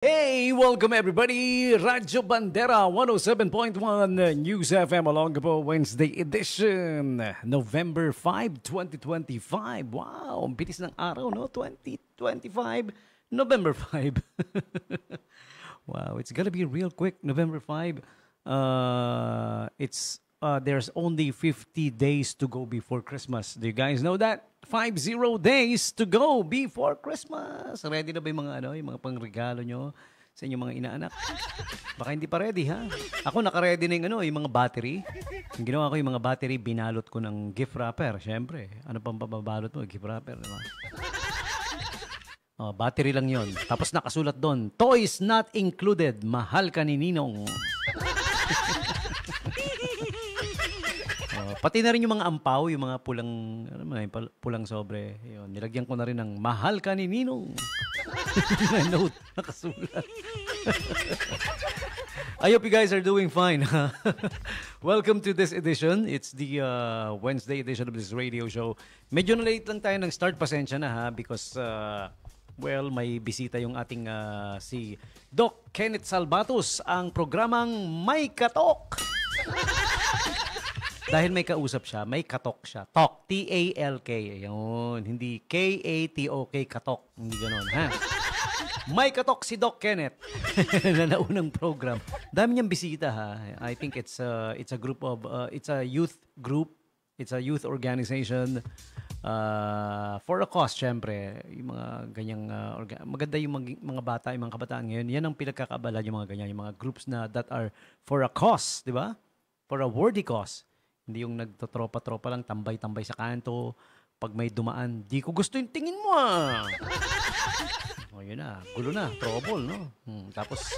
Hey, welcome everybody! Radyo Bandera 107.1 News FM along po Wednesday edition, November 5, 2025. Wow, ang bilis ng araw, no? 2025, November 5. Wow, it's gonna be real quick, November 5. There's only 50 days to go before Christmas. Do you guys know that? 50 days to go before Christmas. Ready na ba yung mga pangregalo nyo sa inyong mga inaanak? Baka hindi pa ready, ha? Ako naka-ready na yung mga battery. Yung ginawa ko yung mga battery, binalot ko ng gift wrapper. Siyempre, ano pang pababalot mo? Gift wrapper, diba? Oh, battery lang yon. Tapos nakasulat doon, toys not included. Mahal ka ni Ninong. Pati na rin yung mga ampaw, yung mga pulang sobre. Yun, nilagyan ko na rin ng mahal ka ni Ninong. Note, nakasulat. I hope you guys are doing fine. Welcome to this edition. It's the Wednesday edition of this radio show. Medyo na late lang tayo ng start. Pasensya na ha because may bisita yung ating si Doc Kenneth Salvatos, ang programang May Katok. Dahil may kausap siya, may katok siya. Talk, T-A-L-K. Ayun, hindi K-A-T-O-K, katok. Hindi ganon, ha? May katok si Doc Kenneth na naunang program. Dami niyang bisita, ha? I think it's a group of, it's a youth group. It's a youth organization for a cause, syempre. Yung mga ganyang, maganda yung mga bata, yung mga kabataan ngayon. Yan ang pinagkakaabala yung mga ganyan, yung mga groups na that are for a cause, di ba? For a worthy cause. Hindi yung nagtotropa-tropa lang, tambay-tambay sa kanto. Pag may dumaan, di ko gusto yung tingin mo O yun na, gulo na, trouble, no? Tapos,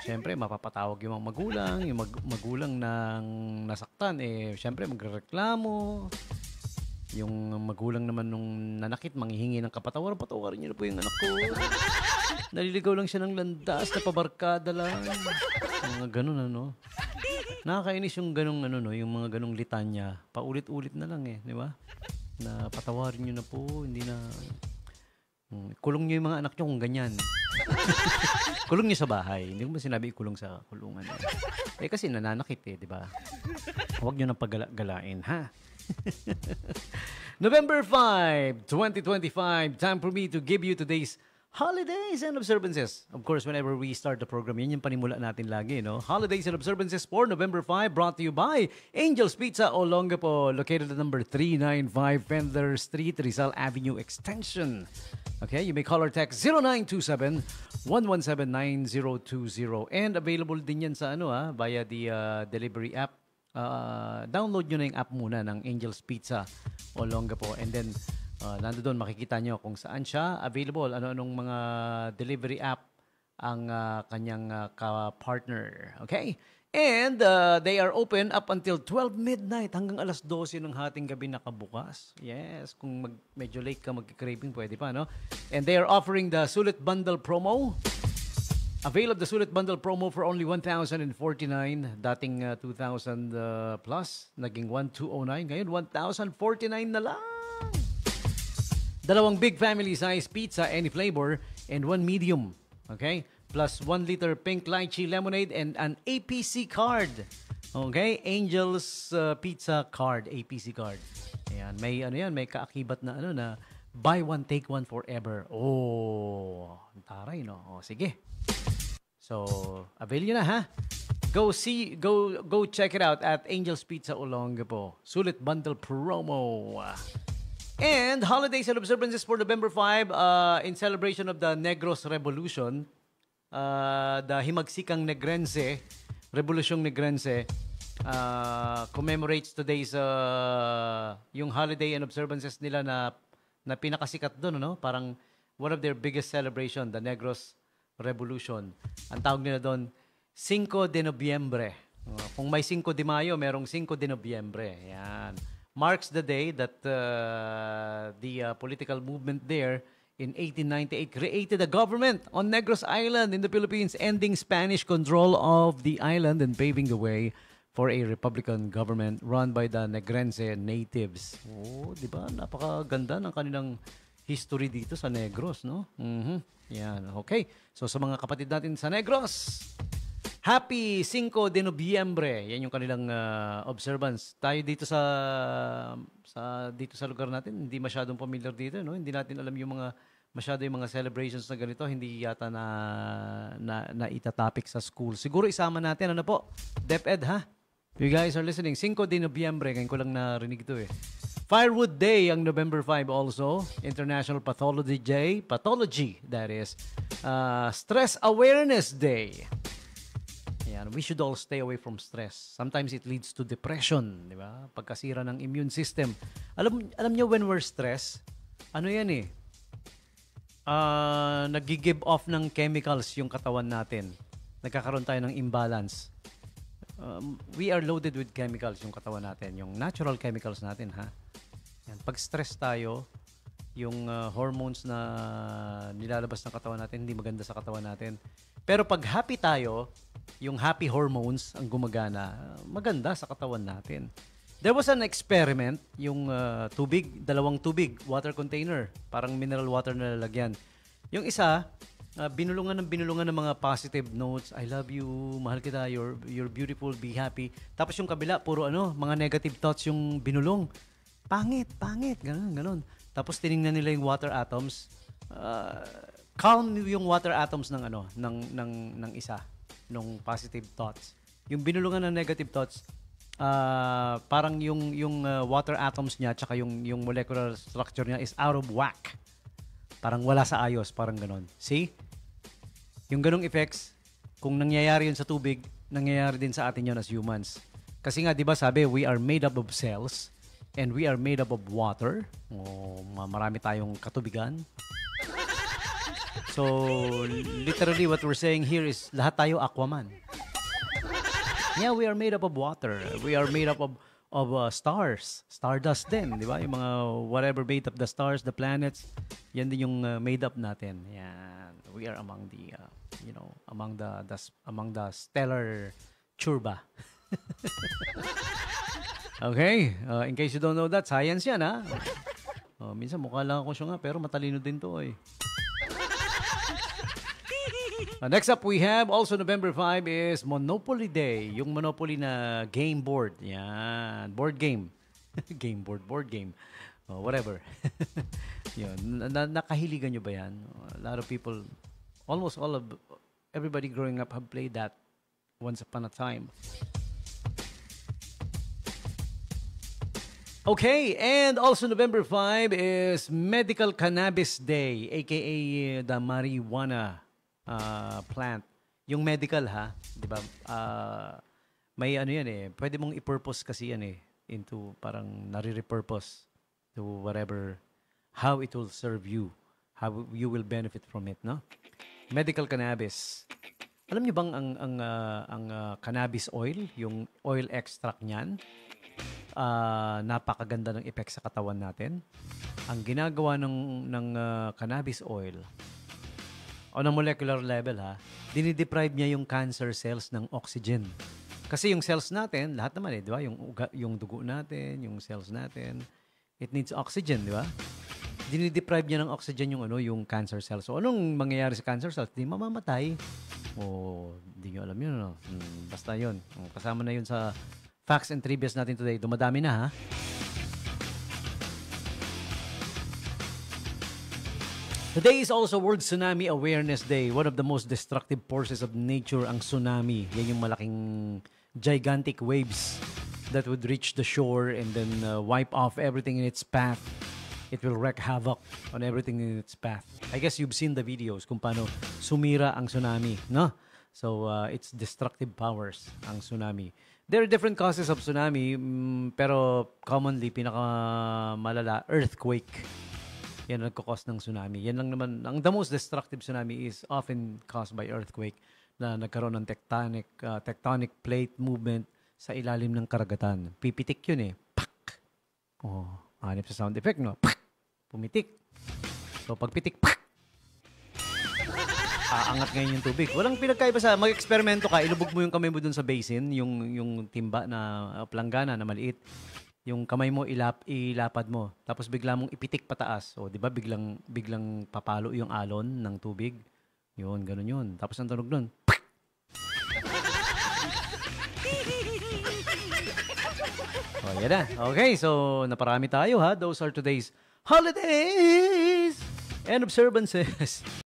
syempre, mapapatawag yung mga magulang. Yung magulang ng nasaktan, syempre, magrereklamo. Yung magulang naman nung nanakit, manghihingi ng kapatawaran. Patawarin niyo na po yung anak ko. Naliligaw lang siya ng landas, napabarkada lang. Mga ganun, ano? Nakakainis yung ganung yung mga ganung litanya. Paulit-ulit na lang di ba? Na patawarin niyo na po, hindi na kulong niyo yung mga anak niyo kung ganyan. Kulong niyo sa bahay. Hindi ko ba sinabi ikulong sa kulungan? Kasi nananakit di ba? Huwag niyo nang paggalain, ha? November 5, 2025. Time for me to give you today's holidays and observances. Of course, whenever we start the program, yan yung panimula natin lagi, no? Holidays and observances for November 5 brought to you by Angel's Pizza Olongapo, located at number 395 Fender Street, Rizal Avenue Extension. Okay, you may call or text 0927-117-9020 and available din yan sa via the delivery app. Download nyo na yung app muna ng Angel's Pizza Olongapo and then nando doon makikita nyo kung saan siya available, ano-anong mga delivery app ang kanyang ka-partner. Okay? And they are open up until 12 midnight hanggang alas 12 ng hating gabi nakabukas. Yes, kung medyo late ka mag-craving, pwede pa, no? And they are offering the Sulit Bundle promo. Avail of the Sulit Bundle promo for only 1,049, dating 2,000 plus, naging 1,209, ngayon 1,049 na lang. Dalawang big family size pizza, any flavor, and one medium. Okay? Plus 1 liter pink lychee lemonade and an APC card. Okay? Angel's Pizza card, APC card. Ayan, may kaakibat na na buy one take one forever. Oh, taray no. Oh, sige. So, avail nyo na ha. Go check it out at Angel's Pizza Olongapo. Sulit Bundle promo. And holidays and observances for November 5 in celebration of the Negros Revolution, the Himagsikang Negrense, Revolusyong Negrense, commemorates today's yung holiday and observances nila na pinakasikat doon, no? Parang one of their biggest celebration, the Negros Revolution. Ang tawag nila doon, 5 de Nobyembre. Kung may 5 de Mayo, merong 5 de Nobyembre. Yan. Marks the day that the political movement there in 1898 created a government on Negros Island in the Philippines, ending Spanish control of the island and paving the way for a Republican government run by the Negrense natives. Oh, di ba? Napakaganda ng kanilang history dito sa Negros, no? Yan, okay. So sa mga kapatid natin sa Negros, Happy 5 de Nobyembre. Yan yung kanilang observance. Tayo dito dito sa lugar natin, hindi masyadong familiar dito, no? Hindi natin alam yung masyado yung mga celebrations na ganito, hindi yata na itatopic sa school. Siguro isama natin, ano po? DepEd, ha? You guys are listening. 5 de Nobyembre, ngayon ko lang narinig ito eh. Firewood Day ang November 5 also. International Pathology Day. Pathology, that is. Stress Awareness Day. Ayan, we should all stay away from stress. Sometimes it leads to depression, di ba? Pagkasira ng immune system. Alam niyo when we're stressed, ano yan eh? Nag-give off ng chemicals yung katawan natin. Nagkakaroon tayo ng imbalance. We are loaded with chemicals yung katawan natin. Yung natural chemicals natin, ha? Yan. Pag stress tayo, yung hormones na nilalabas ng katawan natin, hindi maganda sa katawan natin. Pero pag happy tayo, yung happy hormones ang gumagana, maganda sa katawan natin. There was an experiment, yung dalawang tubig, water container, parang mineral water na lalagyan. Yung isa, binulungan ng mga positive notes, I love you, mahal kita, you're beautiful, be happy. Tapos yung kabila, puro mga negative thoughts yung binulong. Pangit, ganun. Tapos tiningnan nila yung water atoms. Calm yung water atoms ng isa, nung positive thoughts. Yung binulungan ng negative thoughts, parang yung water atoms niya tsaka yung molecular structure niya is out of whack. Parang wala sa ayos, parang ganon. See? Yung ganong effects, kung nangyayari yun sa tubig, nangyayari din sa atin yun as humans. Kasi nga, di ba sabi, we are made up of cells and we are made up of water. Marami tayong katubigan. So, literally what we're saying here is lahat tayo Aquaman. Yeah, we are made up of water. We are made up of stars. Stardust din, di ba? Yung mga whatever made up the stars, the planets, yan din yung made up natin. Yan. We are among the, among the stellar churba. Okay. In case you don't know that, science yan, ha? Minsan mukha lang ako siya nga, pero matalino din to, eh. Next up, we have also November 5 is Monopoly Day. Yung Monopoly na game board. Yan. Board game. Board game. Whatever. Yun. Nakahiligan nyo ba yan? A lot of people, almost everybody growing up have played that once upon a time. Okay, and also November 5 is Medical Cannabis Day, aka the marijuana plant. Yung medical, ha, 'di ba? May yan eh. Pwede mong i-purpose kasi yan eh into parang nare-repurpose to whatever, how it will serve you, how you will benefit from it, no? Medical cannabis. Alam niyo bang ang cannabis oil, yung oil extract niyan, napakaganda ng effect sa katawan natin. Ang ginagawa ng cannabis oil, on a molecular level, ha, dinideprive niya yung cancer cells ng oxygen. Kasi yung cells natin, lahat naman eh, di ba? Yung dugo natin, yung cells natin, it needs oxygen, di ba? Dinideprive niya ng oxygen yung cancer cells. So, anong mangyayari sa cancer cells? Di mamamatay. Di nyo alam yun, no? Basta yun. Kasama na yun sa facts and trivias natin today. Dumadami na, ha? Today is also World Tsunami Awareness Day. One of the most destructive forces of nature, ang tsunami. Yan yung malaking gigantic waves that would reach the shore and then wipe off everything in its path. It will wreak havoc on everything in its path. I guess you've seen the videos kung paano sumira ang tsunami, no? So, it's destructive powers, ang tsunami. There are different causes of tsunami, pero commonly, pinakamalala, earthquake. Yan ang nagkakos ng tsunami. Yan lang naman, the most destructive tsunami is often caused by earthquake na nagkaroon ng tectonic plate movement sa ilalim ng karagatan. Pipitik yun eh. Pak! Hanip sa sound effect, no? Pak! Pumitik. So, pag pitik, pak! Aangat ngayon yung tubig. Walang pinagkaiba sa, mag-eksperimento ka, ilubog mo yung kamay mo dun sa basin, yung timba na planggana na maliit. yung kamay mo ilapad mo, tapos bigla mong ipitik pataas. O, 'di ba? Biglang papalo yung alon ng tubig. Yun, ganun yun. Tapos ang tunog nun. Oh, yan na. Okay, so naparami tayo ha. Those are today's holidays and observances.